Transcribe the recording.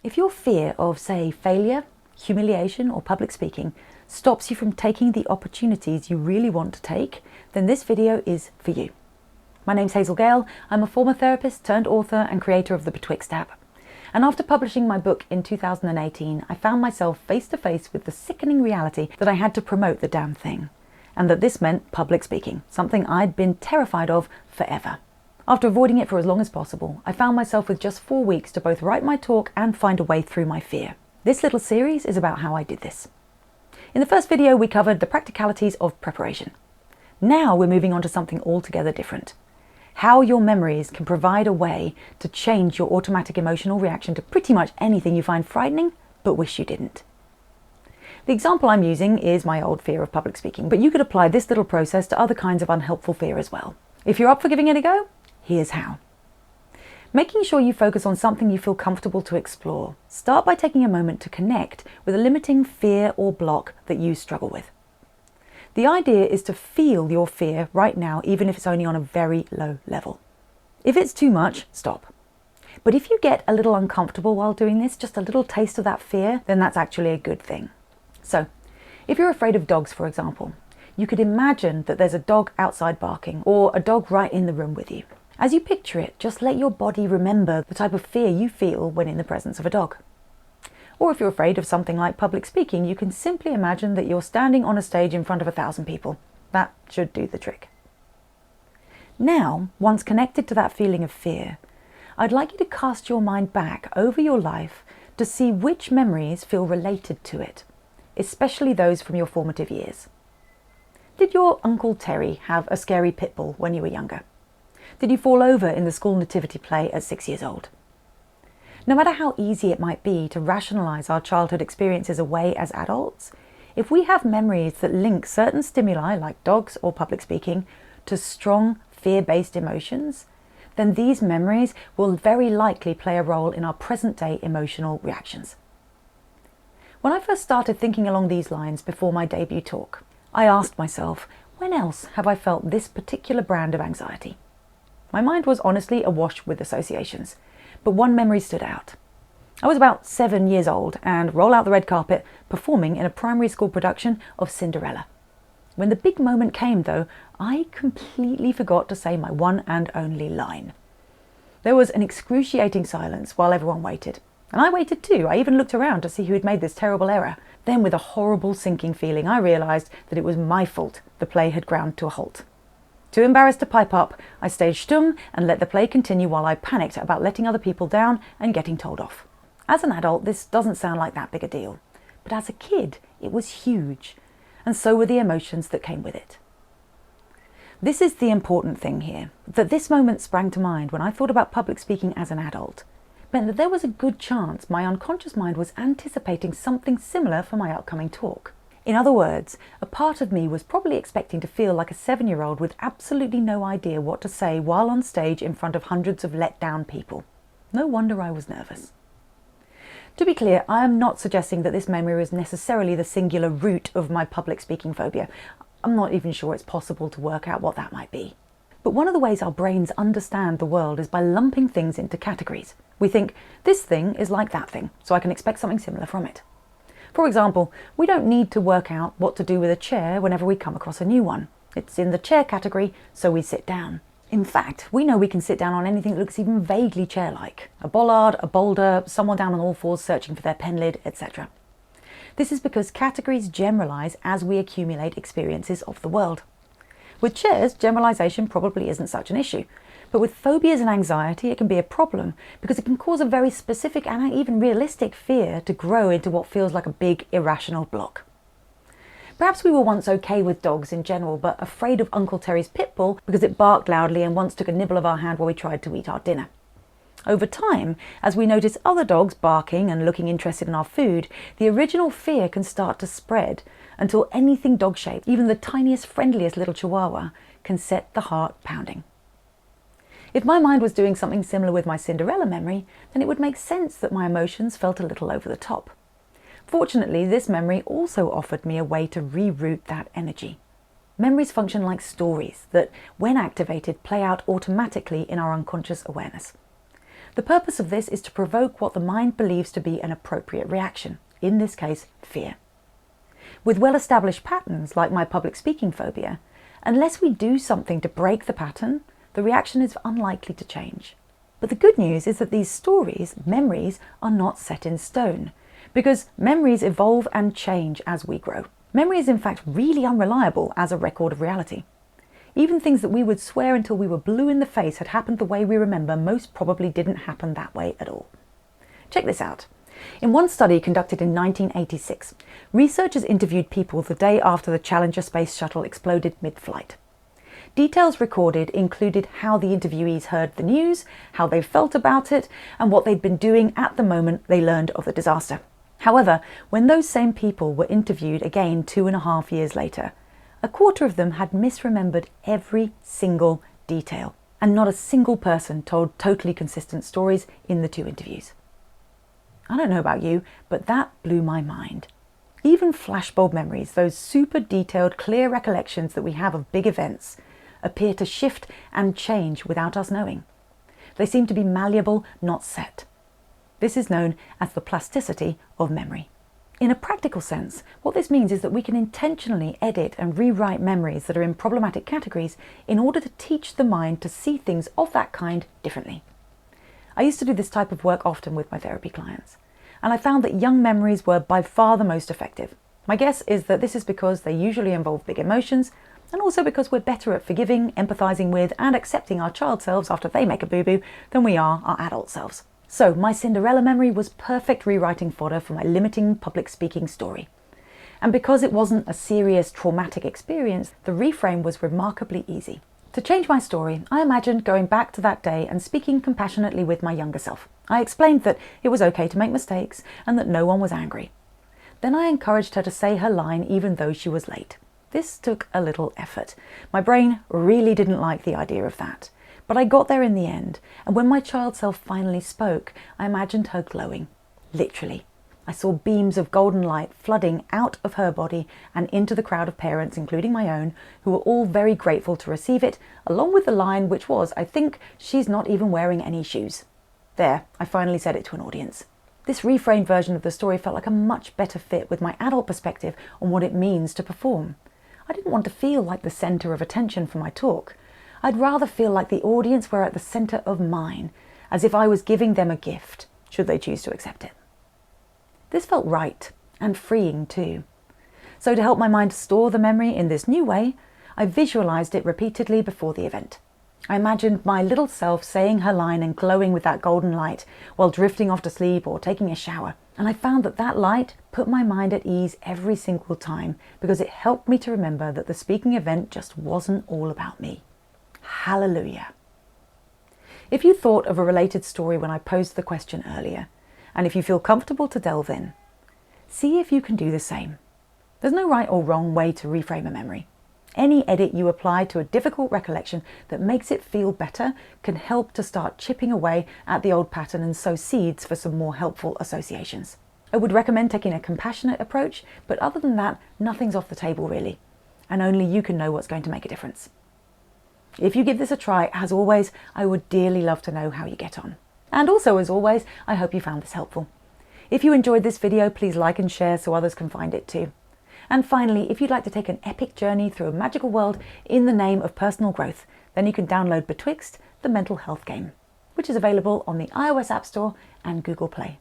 If your fear of, say, failure, humiliation, or public speaking stops you from taking the opportunities you really want to take, then this video is for you. My name's Hazel Gale. I'm a former therapist turned author and creator of the Betwixt app. And after publishing my book in 2018, I found myself face to face with the sickening reality that I had to promote the damn thing, and that this meant public speaking, something I'd been terrified of forever. After avoiding it for as long as possible, I found myself with just 4 weeks to both write my talk and find a way through my fear. This little series is about how I did this. In the first video, we covered the practicalities of preparation. Now we're moving on to something altogether different. How your memories can provide a way to change your automatic emotional reaction to pretty much anything you find frightening, but wish you didn't. The example I'm using is my old fear of public speaking, but you could apply this little process to other kinds of unhelpful fear as well. If you're up for giving it a go, here's how. Making sure you focus on something you feel comfortable to explore. Start by taking a moment to connect with a limiting fear or block that you struggle with. The idea is to feel your fear right now, even if it's only on a very low level. If it's too much, stop. But if you get a little uncomfortable while doing this, just a little taste of that fear, then that's actually a good thing. So, if you're afraid of dogs, for example, you could imagine that there's a dog outside barking, or a dog right in the room with you. As you picture it, just let your body remember the type of fear you feel when in the presence of a dog. Or if you're afraid of something like public speaking, you can simply imagine that you're standing on a stage in front of 1,000 people. That should do the trick. Now, once connected to that feeling of fear, I'd like you to cast your mind back over your life to see which memories feel related to it, especially those from your formative years. Did your Uncle Terry have a scary pit bull when you were younger? Did you fall over in the school nativity play at 6 years old? No matter how easy it might be to rationalize our childhood experiences away as adults, if we have memories that link certain stimuli, like dogs or public speaking, to strong fear-based emotions, then these memories will very likely play a role in our present-day emotional reactions. When I first started thinking along these lines before my debut talk, I asked myself, when else have I felt this particular brand of anxiety? My mind was honestly awash with associations, but one memory stood out. I was about 7 years old and roll out the red carpet performing in a primary school production of Cinderella. When the big moment came though, I completely forgot to say my one and only line. There was an excruciating silence while everyone waited. And I waited too. I even looked around to see who had made this terrible error. Then with a horrible sinking feeling, I realised that it was my fault the play had ground to a halt. Too embarrassed to pipe up, I stayed stumm and let the play continue while I panicked about letting other people down and getting told off. As an adult, this doesn't sound like that big a deal. But as a kid, it was huge. And so were the emotions that came with it. This is the important thing here, that this moment sprang to mind when I thought about public speaking as an adult. Meant that there was a good chance my unconscious mind was anticipating something similar for my upcoming talk. In other words, a part of me was probably expecting to feel like a 7-year-old with absolutely no idea what to say while on stage in front of hundreds of let-down people. No wonder I was nervous. To be clear, I am not suggesting that this memory is necessarily the singular root of my public speaking phobia. I'm not even sure it's possible to work out what that might be. But one of the ways our brains understand the world is by lumping things into categories. We think, this thing is like that thing, so I can expect something similar from it. For example, we don't need to work out what to do with a chair whenever we come across a new one. It's in the chair category, so we sit down. In fact, we know we can sit down on anything that looks even vaguely chair-like. A bollard, a boulder, someone down on all fours searching for their pen lid, etc. This is because categories generalize as we accumulate experiences of the world. With chairs, generalization probably isn't such an issue. But with phobias and anxiety, it can be a problem because it can cause a very specific and even realistic fear to grow into what feels like a big irrational block. Perhaps we were once okay with dogs in general, but afraid of Uncle Terry's pit bull because it barked loudly and once took a nibble of our hand while we tried to eat our dinner. Over time, as we notice other dogs barking and looking interested in our food, the original fear can start to spread until anything dog-shaped, even the tiniest, friendliest little chihuahua, can set the heart pounding. If my mind was doing something similar with my Cinderella memory, then it would make sense that my emotions felt a little over the top. Fortunately, this memory also offered me a way to reroute that energy. Memories function like stories that, when activated, play out automatically in our unconscious awareness. The purpose of this is to provoke what the mind believes to be an appropriate reaction, in this case, fear. With well-established patterns like my public speaking phobia, unless we do something to break the pattern, the reaction is unlikely to change. But the good news is that these stories, memories, are not set in stone, because memories evolve and change as we grow. Memory is in fact really unreliable as a record of reality. Even things that we would swear until we were blue in the face had happened the way we remember most probably didn't happen that way at all. Check this out. In one study conducted in 1986, researchers interviewed people the day after the Challenger space shuttle exploded mid-flight. Details recorded included how the interviewees heard the news, how they felt about it, and what they'd been doing at the moment they learned of the disaster. However, when those same people were interviewed again 2.5 years later, a quarter of them had misremembered every single detail, and not a single person told totally consistent stories in the 2 interviews. I don't know about you, but that blew my mind. Even flashbulb memories, those super detailed, clear recollections that we have of big events, appear to shift and change without us knowing. They seem to be malleable, not set. This is known as the plasticity of memory. In a practical sense, what this means is that we can intentionally edit and rewrite memories that are in problematic categories in order to teach the mind to see things of that kind differently. I used to do this type of work often with my therapy clients, and I found that young memories were by far the most effective. My guess is that this is because they usually involve big emotions, and also because we're better at forgiving, empathizing with, and accepting our child selves after they make a boo-boo than we are our adult selves. So my Cinderella memory was perfect rewriting fodder for my limiting public speaking story. And because it wasn't a serious traumatic experience, the reframe was remarkably easy. To change my story, I imagined going back to that day and speaking compassionately with my younger self. I explained that it was okay to make mistakes and that no one was angry. Then I encouraged her to say her line even though she was late. This took a little effort. My brain really didn't like the idea of that. But I got there in the end, and when my child self finally spoke, I imagined her glowing. Literally. I saw beams of golden light flooding out of her body and into the crowd of parents, including my own, who were all very grateful to receive it, along with the line which was, I think, she's not even wearing any shoes. There, I finally said it to an audience. This reframed version of the story felt like a much better fit with my adult perspective on what it means to perform. I didn't want to feel like the centre of attention for my talk. I'd rather feel like the audience were at the centre of mine, as if I was giving them a gift, should they choose to accept it. This felt right, and freeing too. So to help my mind store the memory in this new way, I visualised it repeatedly before the event. I imagined my little self saying her line and glowing with that golden light while drifting off to sleep or taking a shower. And I found that that light put my mind at ease every single time because it helped me to remember that the speaking event just wasn't all about me. Hallelujah. If you thought of a related story when I posed the question earlier, and if you feel comfortable to delve in, see if you can do the same. There's no right or wrong way to reframe a memory. Any edit you apply to a difficult recollection that makes it feel better can help to start chipping away at the old pattern and sow seeds for some more helpful associations. I would recommend taking a compassionate approach, but other than that, nothing's off the table really, and only you can know what's going to make a difference. If you give this a try, as always, I would dearly love to know how you get on. And also, as always, I hope you found this helpful. If you enjoyed this video, please like and share so others can find it too. And finally, if you'd like to take an epic journey through a magical world in the name of personal growth, then you can download Betwixt, the mental health game, which is available on the iOS App Store and Google Play.